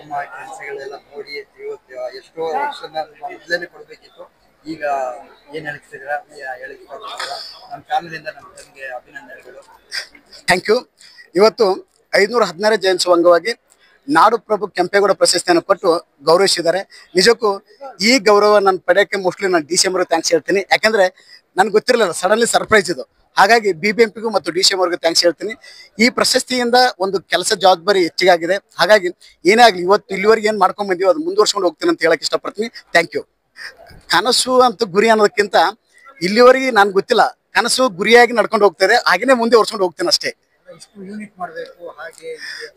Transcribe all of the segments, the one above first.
ತಮ್ಮ ಕೆಲಸಗಳೆಲ್ಲ ನೋಡಿ ಇವತ್ತು ಎಷ್ಟೋ ವರ್ಷನ ಮೊದಲೇ ಕೊಡ್ಬೇಕಿತ್ತು. ಈಗ ಏನ್ ಹೇಳ್ತಿದ್ದೀರಾ ಹೇಳಿಕ್ ನಮ್ಮ ಫ್ಯಾಮಿಲಿಯಿಂದ ನಮ್ಮ ತಂದೆ ಅಭಿನಂದನೆಗಳು. Thank you. ಇವತ್ತು 516ನೇ ಜಯಂತ್ಸವ ಅಂಗವಾಗಿ ನಾಡು ಪ್ರಭು ಕೆಂಪೇಗೌಡ ಪ್ರಶಸ್ತಿಯನ್ನು ಕೊಟ್ಟು ಗೌರವಿಸಿದ್ದಾರೆ. ನಿಜಕ್ಕೂ ಈ ಗೌರವ ನಾನು ಪಡೆಯೋಕ್ಕೆ ಮೋಸ್ಟ್ಲಿ ನಾನು DCM ಅವ್ರಿಗೆ ಥ್ಯಾಂಕ್ಸ್ ಹೇಳ್ತೀನಿ. ಯಾಕಂದ್ರೆ ನನ್ಗೆ ಗೊತ್ತಿರಲಿಲ್ಲ, ಸಡನ್ಲಿ ಸರ್ಪ್ರೈಸ್ ಇದು. ಹಾಗಾಗಿ BBMPಗೂ ಮತ್ತು DCM ಅವ್ರಿಗೆ ಥ್ಯಾಂಕ್ಸ್ ಹೇಳ್ತೀನಿ. ಈ ಪ್ರಶಸ್ತಿಯಿಂದ ಒಂದು ಕೆಲಸ ಜವಾಬ್ದಾರಿ ಹೆಚ್ಚಿಗಾಗಿದೆ. ಹಾಗಾಗಿ ಏನೇ ಆಗಲಿ ಇವತ್ತು ಇಲ್ಲಿವರೆಗೆ ಏನು ಮಾಡ್ಕೊಂಡ್ ಬಂದೀವಿ ಅದು ಮುಂದುವರ್ಸ್ಕೊಂಡು ಹೋಗ್ತೀನಿ ಅಂತ ಹೇಳಕ್ ಇಷ್ಟಪಡ್ತೀನಿ. Thank you. ಕನಸು ಅಂತ ಗುರಿ ಅನ್ನೋದಕ್ಕಿಂತ ಇಲ್ಲಿವರೆಗೆ ನನ್ಗೆ ಗೊತ್ತಿಲ್ಲ, ಕನಸು ಗುರಿಯಾಗಿ ನಡ್ಕೊಂಡು ಹೋಗ್ತಾರೆ, ಹಾಗೇನೆ ಮುಂದೆ ಓಡಿಸ್ಕೊಂಡು ಹೋಗ್ತೇನೆ ಅಷ್ಟೇ. ಯೂನಿಟ್ ಮಾಡಬೇಕು ಹಾಗೆ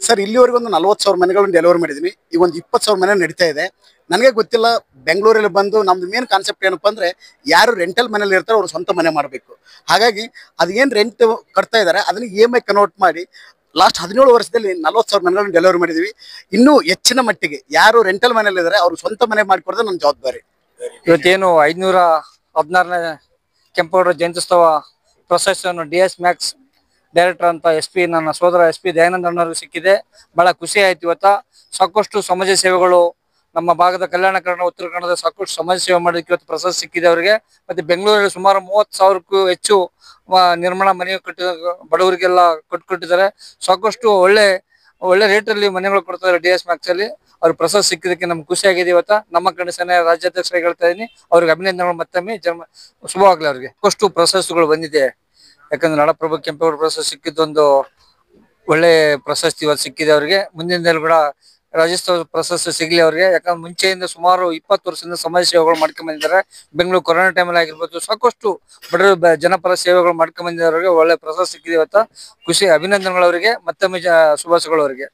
ಸರ್, ಇಲ್ಲಿವರೆಗೆ ಒಂದು 40,000 ಮನೆಗಳನ್ನು ಡೆಲಿವರಿ ಮಾಡಿದ್ವಿ. ಈಗ ಒಂದು 20,000 ಮನೆ ನಡೀತಾ ಇದೆ. ನನಗೆ ಗೊತ್ತಿಲ್ಲ, ಬೆಂಗಳೂರಲ್ಲಿ ಬಂದು ನಮ್ದು ಮೇನ್ ಕಾನ್ಸೆಪ್ಟ್ ಏನಪ್ಪ ಅಂದ್ರೆ ಯಾರು ರೆಂಟಲ್ ಮನೇಲಿ ಇರ್ತಾರೋ ಅವ್ರು ಸ್ವಂತ ಮನೆ ಮಾಡಬೇಕು. ಹಾಗಾಗಿ ಅದೇನು ರೆಂಟ್ ಕಟ್ತಾ ಇದ್ದಾರೆ ಅದನ್ನ EMI ಕನ್ವರ್ಟ್ ಮಾಡಿ ಲಾಸ್ಟ್ 17 ವರ್ಷದಲ್ಲಿ 40,000 ಮನೆಗಳನ್ನು ಡೆಲಿವರಿ ಮಾಡಿದ್ವಿ. ಇನ್ನೂ ಹೆಚ್ಚಿನ ಮಟ್ಟಿಗೆ ಯಾರು ರೆಂಟಲ್ ಮನೇಲಿ ಇದ್ದಾರೆ ಅವ್ರು ಸ್ವಂತ ಮನೆ ಮಾಡಿಕೊಡೋದು ನನ್ನ ಜವಾಬ್ದಾರಿ. ಇವತ್ತೇನು 516ನೇ ಕೆಂಪೇಗೌಡ ಜಯಂತ್ಯುತ್ಸವ ಪ್ರಶಸ್ತಿಯನ್ನು DS ಮ್ಯಾಕ್ಸ್ ಡೈರೆಕ್ಟರ್ ಅಂತ SP ನನ್ನ ಸೋದರ SP ದಯಾನಂದ ಅಣ್ಣವ್ರಿಗೆ ಸಿಕ್ಕಿದೆ. ಬಹಳ ಖುಷಿ ಆಯ್ತು. ಇವತ್ತ ಸಾಕಷ್ಟು ಸಮಾಜ ಸೇವೆಗಳು ನಮ್ಮ ಭಾಗದ ಕಲ್ಯಾಣ ಕರ್ನಾಟಕ, ಉತ್ತರ ಕನ್ನಡದ ಸಾಕಷ್ಟು ಸಮಾಜ ಸೇವೆ ಮಾಡೋದಕ್ಕೆ ಇವತ್ತು ಪ್ರಶಸ್ತಿ ಸಿಕ್ಕಿದೆ ಅವರಿಗೆ. ಮತ್ತೆ ಬೆಂಗಳೂರಲ್ಲಿ ಸುಮಾರು 30,000ಕ್ಕೂ ಹೆಚ್ಚು ನಿರ್ಮಾಣ ಮನೆ ಬಡವರಿಗೆಲ್ಲ ಕೊಟ್ಟಿದ್ದಾರೆ. ಸಾಕಷ್ಟು ಒಳ್ಳೆ ರೇಟಲ್ಲಿ ಮನೆಗಳು ಕೊಡ್ತಾರೆ DS ಮ್ಯಾಕ್ಸ್ ಅಲ್ಲಿ. ಅವ್ರಿಗೆ ಪ್ರಶಸ್ತಿ ಸಿಕ್ಕಿದಕ್ಕೆ ನಮ್ಗೆ ಖುಷಿ ಆಗಿದೆ. ಇವತ್ತ ನಮ್ಮ ಕಡೆ ಸೇನೆ ರಾಜ್ಯಾಧ್ಯಕ್ಷರಾಗಿ ಹೇಳ್ತಾ ಇದೀನಿ, ಅವ್ರಿಗೆ ಅಭಿನಂದನೆಗಳು ಮತ್ತೊಮ್ಮೆ ಶುಭವಾಗ್ಲಿ. ಅವ್ರಿಗೆ ಸಾಕಷ್ಟು ಪ್ರಶಸ್ತಿಗಳು ಬಂದಿದೆ. ಯಾಕಂದ್ರೆ ನಾಡಪ್ರಭು ಕೆಂಪೇಗೌಡ ಪ್ರಶಸ್ತಿ ಸಿಕ್ಕಿದ್ದೊಂದು ಒಳ್ಳೆ ಪ್ರಶಸ್ತಿ ಇವತ್ತು ಸಿಕ್ಕಿದೆ ಅವರಿಗೆ. ಮುಂದಿನ ದಿನ ಕೂಡ ರಾಜ್ಯೋತ್ಸವ ಪ್ರಶಸ್ತಿ ಸಿಗ್ಲಿ ಅವ್ರಿಗೆ. ಯಾಕಂದ್ರೆ ಮುಂಚೆಯಿಂದ ಸುಮಾರು 20 ವರ್ಷದಿಂದ ಸಮಾಜ ಸೇವೆಗಳು ಮಾಡ್ಕೊಂಡ್ ಬಂದಿದ್ದಾರೆ. ಬೆಂಗಳೂರು ಕೊರೋನಾ ಟೈಮಲ್ಲಿ ಆಗಿರ್ಬೋದು, ಸಾಕಷ್ಟು ಬಡವರ ಜನಪರ ಸೇವೆಗಳು ಮಾಡ್ಕೊಂಡ್ ಬಂದಿದ್ದವರಿಗೆ ಒಳ್ಳೆ ಪ್ರಶಸ್ತಿ ಸಿಕ್ಕಿದೆ ಇವತ್ತ. ಖುಷಿ, ಅಭಿನಂದನೆಗಳು ಅವರಿಗೆ, ಮತ್ತೊಮ್ಮೆ ಶುಭಾಶಯಗಳು ಅವರಿಗೆ.